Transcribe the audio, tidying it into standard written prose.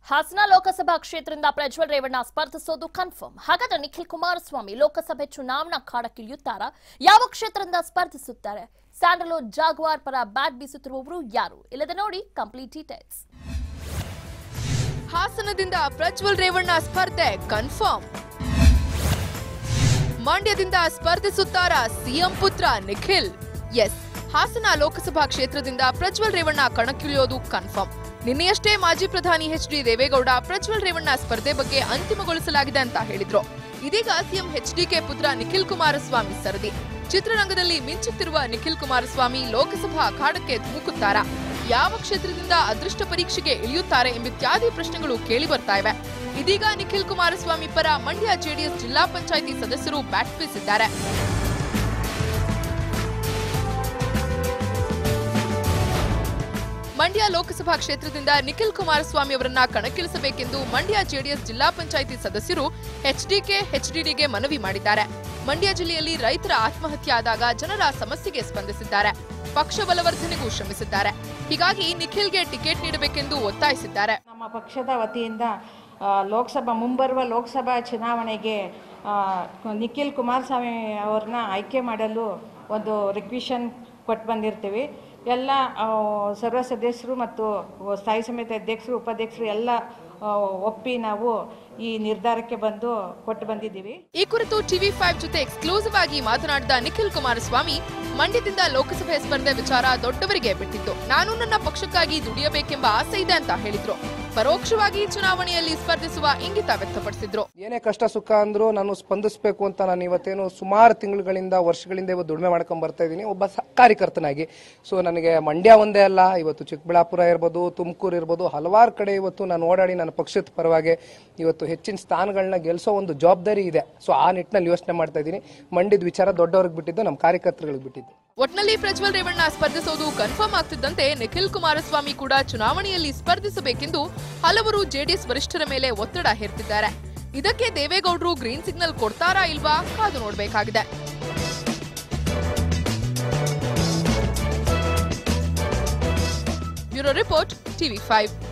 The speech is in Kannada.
ಹಾಸನ ಲೋಕಸಭಾ ಕ್ಷೇತ್ರದಿಂದ ಪ್ರಜ್ವಲ್ ರೇವಣ್ಣ ಸ್ಪರ್ಧಿಸೋದು ಕನ್ಫರ್ಮ್. ಹಾಗಾದ್ರೆ ನಿಖಿಲ್ ಕುಮಾರಸ್ವಾಮಿ ಲೋಕಸಭೆ ಚುನಾವಣಾ ಅಖಾಡಕ್ಕಿಳಿಯುತ್ತಾರಾ? ಯಾವ ಕ್ಷೇತ್ರದಿಂದ ಸ್ಪರ್ಧಿಸುತ್ತಾರೆ? ಸ್ಯಾಂಡಲ್ವುಡ್ ಜಾಗ್ವಾರ್ ಪರ ಬ್ಯಾಟ್ ಬೀಸುತ್ತಿರುವವರು ಯಾರು? ಇಲ್ಲದೆ ನೋಡಿ ಕಂಪ್ಲೀಟ್ ಡೀಟೇಲ್ಸ್. ಹಾಸನದಿಂದ ಪ್ರಜ್ವಲ್ ರೇವಣ್ಣ ಸ್ಪರ್ಧೆ ಕನ್ಫರ್ಮ್. ಮಂಡ್ಯದಿಂದ ಸ್ಪರ್ಧಿಸುತ್ತಾರಾ ಸಿಎಂ ಪುತ್ರ ನಿಖಿಲ್? ಎಸ್, ಹಾಸನ ಲೋಕಸಭಾ ಕ್ಷೇತ್ರದಿಂದ ಪ್ರಜ್ವಲ್ ರೇವಣ್ಣ ಕಣಕ್ಕಿಳಿಯೋದು ಕನ್ಫರ್ಮ್. ನಿನ್ನೆಯಷ್ಟೇ ಮಾಜಿ ಪ್ರಧಾನಿ ಎಚ್.ಡಿ. ದೇವೇಗೌಡ ಪ್ರಜ್ವಲ್ ರೇವಣ್ಣ ಸ್ಪರ್ಧೆ ಬಗ್ಗೆ ಅಂತಿಮಗೊಳಿಸಲಾಗಿದೆ ಅಂತ ಹೇಳಿದ್ರು. ಇದೀಗ ಸಿಎಂ ಎಚ್.ಡಿ.ಕೆ ಪುತ್ರ ನಿಖಿಲ್ ಕುಮಾರಸ್ವಾಮಿ ಸರದಿ. ಚಿತ್ರರಂಗದಲ್ಲಿ ಮಿಂಚುತ್ತಿರುವ ನಿಖಿಲ್ ಕುಮಾರಸ್ವಾಮಿ ಲೋಕಸಭಾ ಅಖಾಡಕ್ಕೆ ಧುಮುಕುತ್ತಾರಾ? ಯಾವ ಕ್ಷೇತ್ರದಿಂದ ಅದೃಷ್ಟ ಪರೀಕ್ಷೆಗೆ ಇಳಿಯುತ್ತಾರೆ ಎಂಬಿತ್ಯಾದಿ ಪ್ರಶ್ನೆಗಳು ಕೇಳಿ ಬರ್ತಾ ಇವೆ. ಇದೀಗ ನಿಖಿಲ್ ಕುಮಾರಸ್ವಾಮಿ ಪರ ಮಂಡ್ಯ ಜೆಡಿಎಸ್ ಜಿಲ್ಲಾ ಪಂಚಾಯಿತಿ ಸದಸ್ಯರು ಬ್ಯಾಟ್ ಬೀಸಿದ್ದಾರೆ. ಮಂಡ್ಯ ಲೋಕಸಭಾ ಕ್ಷೇತ್ರದಿಂದ ನಿಖಿಲ್ ಕುಮಾರಸ್ವಾಮಿ ಅವರನ್ನ ಕಣಕ್ಕಿಳಿಸಬೇಕೆಂದು ಮಂಡ್ಯ ಜೆಡಿಎಸ್ ಜಿಲ್ಲಾ ಪಂಚಾಯಿತಿ ಸದಸ್ಯರು ಎಚ್ಡಿಕೆ ಎಚ್ಡಿಡಿಗೆ ಮನವಿ ಮಾಡಿದ್ದಾರೆ. ಮಂಡ್ಯ ಜಿಲ್ಲೆಯಲ್ಲಿ ರೈತರ ಆತ್ಮಹತ್ಯೆ ಆದಾಗ ಜನರ ಸಮಸ್ಯೆಗೆ ಸ್ಪಂದಿಸಿದ್ದಾರೆ. ಪಕ್ಷ ಬಲವರ್ಧನೆಗೂ ಶ್ರಮಿಸಿದ್ದಾರೆ. ಹೀಗಾಗಿ ನಿಖಿಲ್ಗೆ ಟಿಕೆಟ್ ನೀಡಬೇಕೆಂದು ಒತ್ತಾಯಿಸಿದ್ದಾರೆ. ನಮ್ಮ ಪಕ್ಷದ ವತಿಯಿಂದ ಮುಂಬರುವ ಲೋಕಸಭಾ ಚುನಾವಣೆಗೆ ನಿಖಿಲ್ ಕುಮಾರಸ್ವಾಮಿ ಅವ್ರನ್ನ ಆಯ್ಕೆ ಮಾಡಲು ಒಂದು ರಿಕ್ವೆಷನ್ ಕೊಟ್ಟು ಬಂದಿರ್ತೀವಿ. ಎಲ್ಲ ಸರ್ವ ಸದಸ್ಯರು ಮತ್ತು ಸ್ಥಾಯಿ ಸಮಿತಿ ಅಧ್ಯಕ್ಷರು ಉಪಾಧ್ಯಕ್ಷರು ಎಲ್ಲ ಒಪ್ಪಿ ನಾವು ಈ ನಿರ್ಧಾರಕ್ಕೆ ಕೊಟ್ಟು ಬಂದಿದ್ದೀವಿ. ಈ ಕುರಿತು ಟಿವಿ5 ಜೊತೆ ಎಕ್ಸ್ಕ್ಲೂಸಿವ್ ಆಗಿ ಮಾತನಾಡಿದ ನಿಖಿಲ್ ಕುಮಾರಸ್ವಾಮಿ, ಮಂಡ್ಯದಿಂದ ಲೋಕಸಭೆ ಸ್ಪರ್ಧೆ ವಿಚಾರ ದೊಡ್ಡವರಿಗೆ ಬಿಟ್ಟಿದ್ದು. ನಾನು ನನ್ನ ಪಕ್ಷಕ್ಕಾಗಿ ದುಡಿಯಬೇಕೆಂಬ ಆಸೆ ಇದೆ ಅಂತ ಹೇಳಿದ್ರು. ಪರೋಕ್ಷವಾಗಿ ಚುನಾವಣೆಯಲ್ಲಿ ಸ್ಪರ್ಧಿಸುವ ಇಂಗಿತ ವ್ಯಕ್ತಪಡಿಸಿದ್ರು. ಏನೇ ಕಷ್ಟ ಸುಖ ಅಂದ್ರೂ ನಾನು ಸ್ಪಂದಿಸಬೇಕು ಅಂತ ನಾನು ಇವತ್ತೇನು ಸುಮಾರು ತಿಂಗಳುಗಳಿಂದ ವರ್ಷಗಳಿಂದ ಇವತ್ತು ದುಡಿಮೆ ಮಾಡ್ಕೊಂಡ್ ಬರ್ತಾ ಇದ್ದೀನಿ ಒಬ್ಬ ಕಾರ್ಯಕರ್ತನಾಗಿ. ಸೊ ನನಗೆ ಮಂಡ್ಯ ಒಂದೇ ಅಲ್ಲ, ಇವತ್ತು ಚಿಕ್ಕಬಳ್ಳಾಪುರ ಇರ್ಬೋದು, ತುಮಕೂರು ಇರ್ಬೋದು, ಹಲವಾರು ಕಡೆ ಇವತ್ತು ನಾನು ಓಡಾಡಿ ನನ್ನ ಪಕ್ಷದ ಪರವಾಗಿ ಇವತ್ತು ಹೆಚ್ಚಿನ ಸ್ಥಾನಗಳನ್ನ ಗೆಲ್ಸೋ ಒಂದು ಜವಾಬ್ದಾರಿ ಇದೆ. ಸೊ ಆ ನಿಟ್ಟಿನಲ್ಲಿ ಯೋಚನೆ ಮಾಡ್ತಾ ಇದ್ದೀನಿ. ಮಂಡ್ಯದ ವಿಚಾರ ದೊಡ್ಡವ್ರಿಗೆ ಬಿಟ್ಟಿದ್ದು, ನಮ್ಮ ಕಾರ್ಯಕರ್ತರಿಗೆ ಬಿಟ್ಟಿದ್ದು. ಒಟ್ನಲ್ಲಿ ಪ್ರಜ್ವಲ್ ರೇವಣ್ಣ ಸ್ಪರ್ಧಿಸೋದು ಕನ್ಫರ್ಮ್ ಆಗ್ತಿದ್ದಂತೆ ನಿಖಿಲ್ ಕುಮಾರಸ್ವಾಮಿ ಕೂಡ ಚುನಾವಣೆಯಲ್ಲಿ ಸ್ಪರ್ಧಿಸಬೇಕೆಂದು ಹಲವರು ಜೆಡಿಎಸ್ ವರಿಷ್ಠರ ಮೇಲೆ ಒತ್ತಡ ಹೇರ್ತಿದ್ದಾರೆ. ಇದಕ್ಕೆ ದೇವೇಗೌಡರು ಗ್ರೀನ್ ಸಿಗ್ನಲ್ ಕೊಡ್ತಾರಾ ಇಲ್ವಾ ಕಾದು ನೋಡಬೇಕಾಗಿದೆ. Bureau report ಟಿವಿ5.